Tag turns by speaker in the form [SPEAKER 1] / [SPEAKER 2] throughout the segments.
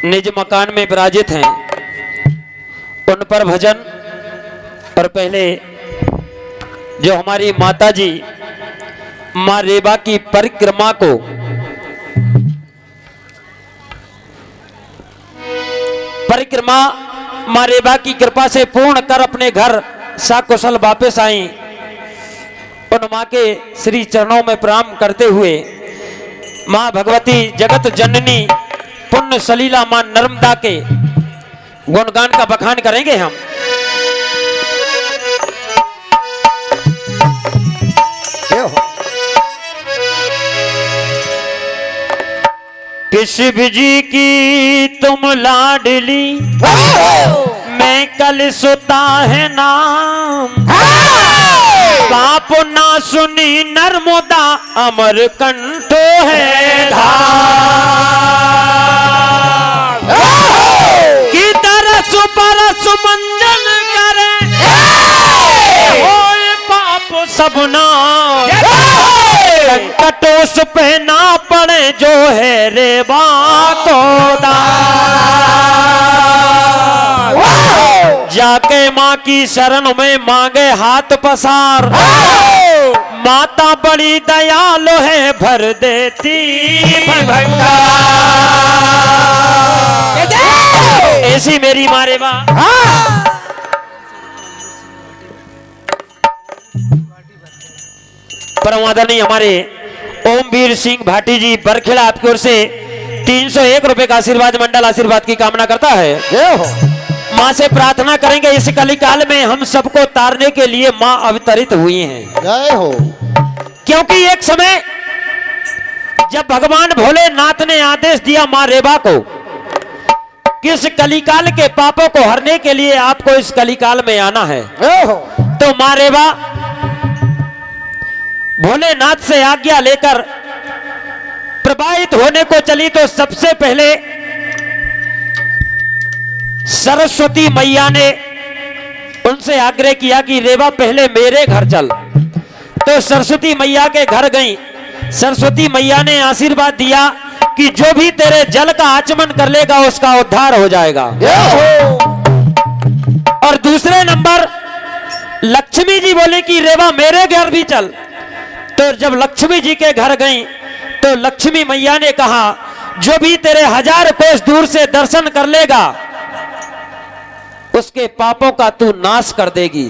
[SPEAKER 1] निज मकान में विराजित हैं, उन पर भजन। और पहले जो हमारी माता जी माँ रेबा की परिक्रमा को माँ रेबा की कृपा से पूर्ण कर अपने घर सकुशल वापस आई, उन माँ के श्री चरणों में प्रणाम करते हुए माँ भगवती जगत जननी पुण्य सलीला माँ नर्मदा के गुणगान का बखान करेंगे हम। किस जी की तुम लाडली मैं कल सुता है नाम, बाप ना सुनी नर्मदा अमर कंठो है धाम, की तरस परस मंजन करे होए पाप सबना, संकटों पे ना पड़े जो है रेबा को दान, जाके माँ की शरण में मांगे हाथ पसार, माता बड़ी दयालु है भर देती भंडार, ऐसी मेरी माँ रेबा। परम आदरणीय हमारे ओमवीर सिंह भाटी जी बरखेड़ा आपकी ओर से 301 रुपए का आशीर्वाद मंडल आशीर्वाद की कामना करता है। माँ से प्रार्थना करेंगे इस कलिकाल में हम सबको तारने के लिए माँ अवतरित हुई हैं।
[SPEAKER 2] जय हो।
[SPEAKER 1] क्योंकि एक समय जब भगवान भोलेनाथ ने आदेश दिया माँ रेबा को कि इस कलिकाल के पापों को हरने के लिए आपको इस कलिकाल में आना है, तो माँ रेबा भोलेनाथ से आज्ञा लेकर प्रवाहित होने को चली। तो सबसे पहले सरस्वती मैया ने उनसे आग्रह किया कि रेबा पहले मेरे घर चल। तो सरस्वती मैया के घर गई। सरस्वती मैया ने आशीर्वाद दिया कि जो भी तेरे जल का आचमन कर लेगा उसका उद्धार हो जाएगा। और दूसरे नंबर लक्ष्मी जी बोले कि रेबा मेरे घर भी चल। तो जब लक्ष्मी जी के घर गई तो लक्ष्मी मैया ने कहा जो भी तेरे 1000 कोस दूर से दर्शन कर लेगा उसके पापों का तू नाश कर देगी।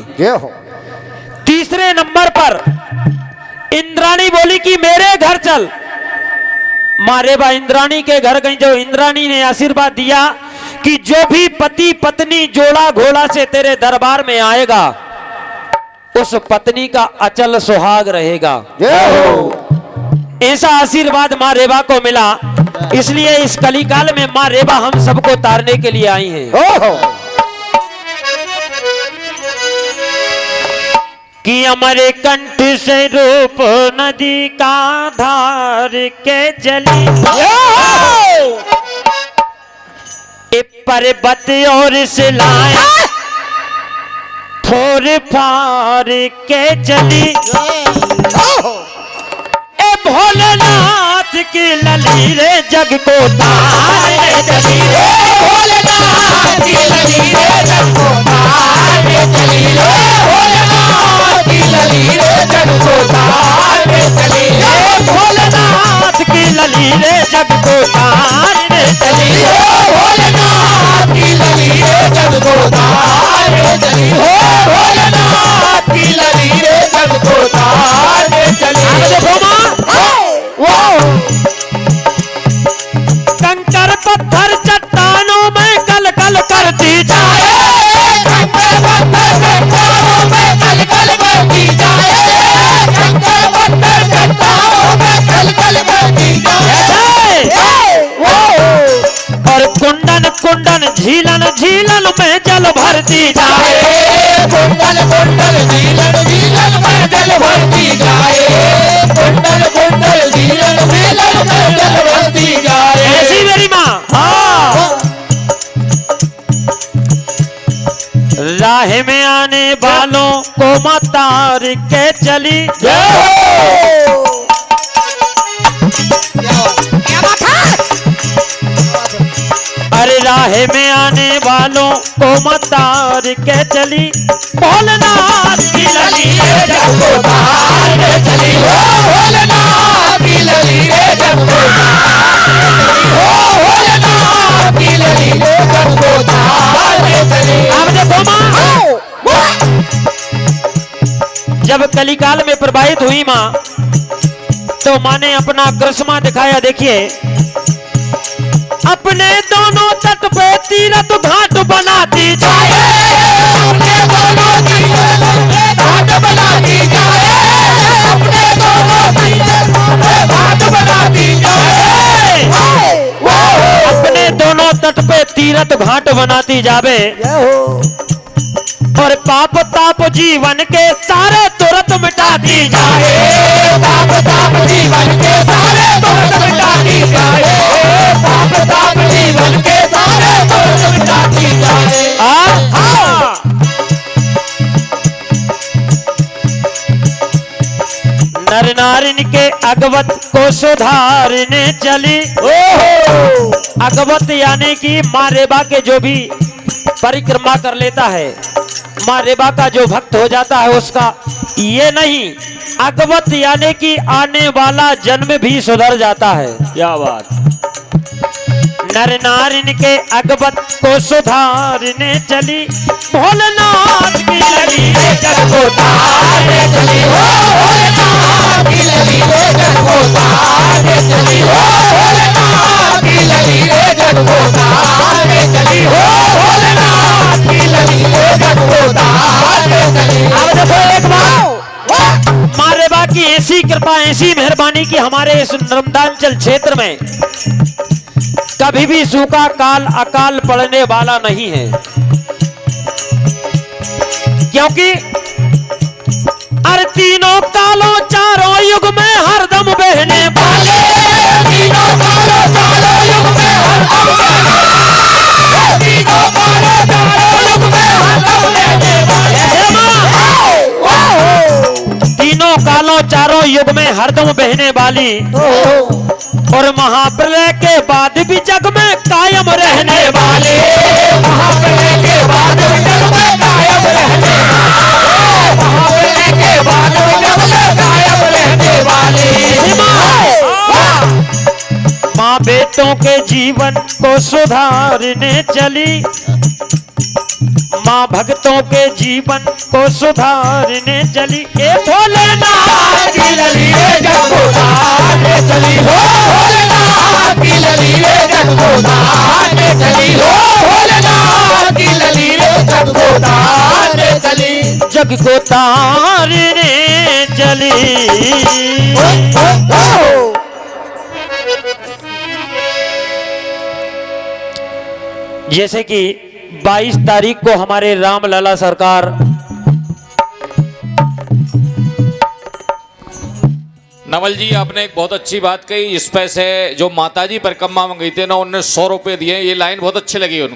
[SPEAKER 1] तीसरे नंबर पर इंद्राणी बोली कि मेरे घर चल। माँ रेबा इंद्राणी के घर गई। जो इंद्राणी ने आशीर्वाद दिया कि जो भी पति पत्नी जोड़ा घोड़ा से तेरे दरबार में आएगा उस पत्नी का अचल सुहाग रहेगा। ऐसा आशीर्वाद माँ रेबा को मिला। इसलिए इस कलिकाल में माँ रेबा हम सबको तारने के लिए आई हैं। कि अमर कंठ से रूप नदी का धार के चली, पर्वत और सिलाए फोर फार के चली। ए भोलेनाथ की ललीरे जग को तारने चली रे, भोलेनाथ की ललीरे जग को तारने चली रे, भोलेनाथ की ललीरे जग को तारने चली रे, भोलेनाथ की ललीरे जग को तारने चली रे, भोलेनाथ की ललीरे जग को तारने चली रे, भोलेनाथ की ललीरे जग को तारने चली। कंकर पत्थर चट्टानों में कल कल करती जाए, कंकर पत्थर चट्टानों में कल कल करती जाए, कंकर पत्थर चट्टानों में कल कल करती जाए। और कुंडन कुंडन झीलन झीलन में जल भरती जाए, कुंडन कुंडन झीलन झीलन में जल भरती जाए, कुंडन कुंडन झीलन झीलन में जल भरती जाए। ऐसी मेरी माँ। राह में आने वालों को मत तार के चली, राह में आने वालों को मतार के चली, भोलेनाथ की ललीरें जग को तार के चली, भोलेनाथ की ललीरें जग को जब कलिकाल में प्रवाहित हुई माँ, तो माँ ने अपना करिश्मा दिखाया। देखिए, अपने दोनों तट पे तीरथ घाट बनाती जाए, अपने दोनों तीरथ घाट बनाती जाए, अपने दोनों तीरथ घाट बनाती जाए, अपने दोनों तट पे तीरथ घाट बनाती जावे, और पाप ताप जीवन के सारे तुरंत मिटाती जाए, पाप ताप जीवन के सारे तुरंत मिटाती जाए, पाप ताप जीवन के सारे तुरंत मिटाती जाए। नर नारिन के अगवत को सुधारने चली। अगवत यानी कि माँ रेबा के जो भी परिक्रमा कर लेता है, माँ रेबा का जो भक्त हो जाता है उसका ये नहीं, अगवत यानी कि आने वाला जन्म भी सुधर जाता है। क्या बात। नर नारिन के अगवत को सुधारने चली, भोलेनाथ की ललीरें जग को तारने चली, भोलेनाथ की ललीरें जग को तारने चली, भोलेनाथ की ललीरें जग को तारने चली, भोलेनाथ की ललीरें जग को तारने चली। अब देखो एक बात, माँ रेबा की ऐसी कृपा, ऐसी मेहरबानी कि हमारे इस नर्मदांचल क्षेत्र में कभी भी सूखा काल अकाल पड़ने वाला नहीं है, क्योंकि हर तीनों कालों चारों युग में हरदम बहने वाले, तीनों कालों चारों युग में हरदम बहने वाले, तीनों कालों चारों युग में हरदम बहने वाले, तीनों कालों चारों युग में हरदम बहने वाली, और महाप्रलय के बाद भी जग में कायम रहने वाले, महाप्रलय के बाद भी जग में कायम रहने वाले, महाप्रलय के बाद भी जग में कायम रहने वाले। माँ बेटों के जीवन को सुधारने चली, माँ भक्तों के जीवन को सुधारने चली, ए भोलेनाथ की ललीरें जग को तारने चली, भोलेनाथ की ललीरें जग को तारने चली, भोलेनाथ की ललीरें जग को तारने चली, जग को तारने चली। जैसे कि 22 तारीख को हमारे रामलला सरकार
[SPEAKER 2] नवल जी, आपने एक बहुत अच्छी बात कही। इस पैसे जो माताजी परिक्रमा मंगी थी ना, उन्होंने 100 रुपए दिए। ये लाइन बहुत अच्छी लगी उनको।